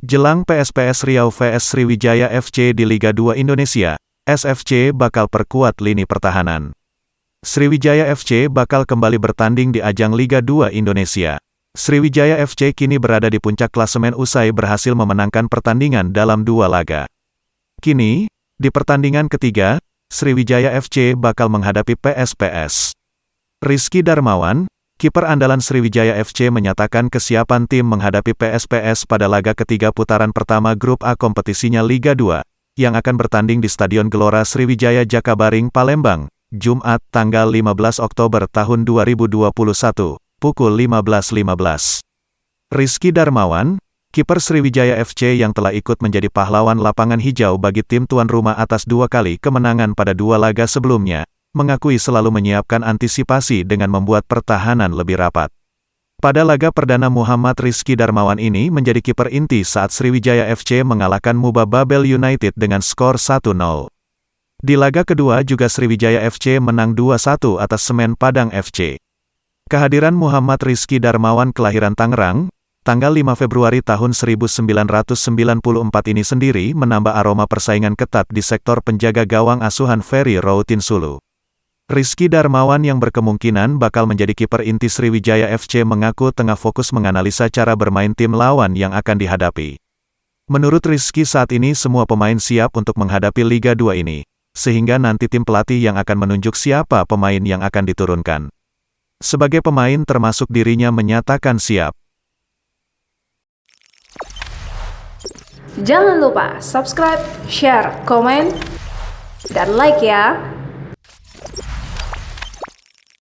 Jelang PSPS Riau vs Sriwijaya FC di Liga 2 Indonesia, SFC bakal perkuat lini pertahanan. Sriwijaya FC bakal kembali bertanding di ajang Liga 2 Indonesia. Sriwijaya FC kini berada di puncak klasemen usai berhasil memenangkan pertandingan dalam 2 laga. Kini, di pertandingan ketiga, Sriwijaya FC bakal menghadapi PSPS. Rizky Darmawan, kiper andalan Sriwijaya FC menyatakan kesiapan tim menghadapi PSPS pada laga ketiga putaran pertama Grup A kompetisinya Liga 2, yang akan bertanding di Stadion Gelora Sriwijaya Jakabaring, Palembang, Jumat, tanggal 15 Oktober tahun 2021, pukul 15.15. Rizky Darmawan, kiper Sriwijaya FC yang telah ikut menjadi pahlawan lapangan hijau bagi tim tuan rumah atas 2 kali kemenangan pada 2 laga sebelumnya, mengakui selalu menyiapkan antisipasi dengan membuat pertahanan lebih rapat. Pada laga perdana Muhammad Rizky Darmawan ini menjadi kiper inti saat Sriwijaya FC mengalahkan Muba Babel United dengan skor 1-0. Di laga kedua juga Sriwijaya FC menang 2-1 atas Semen Padang FC. Kehadiran Muhammad Rizky Darmawan kelahiran Tangerang, tanggal 5 Februari tahun 1994 ini sendiri menambah aroma persaingan ketat di sektor penjaga gawang asuhan Ferry Routinsulu. Rizky Darmawan yang berkemungkinan bakal menjadi kiper inti Sriwijaya FC mengaku tengah fokus menganalisa cara bermain tim lawan yang akan dihadapi. Menurut Rizky saat ini semua pemain siap untuk menghadapi Liga 2 ini, sehingga nanti tim pelatih yang akan menunjuk siapa pemain yang akan diturunkan. Sebagai pemain termasuk dirinya menyatakan siap. Jangan lupa subscribe, share, komen, dan like ya!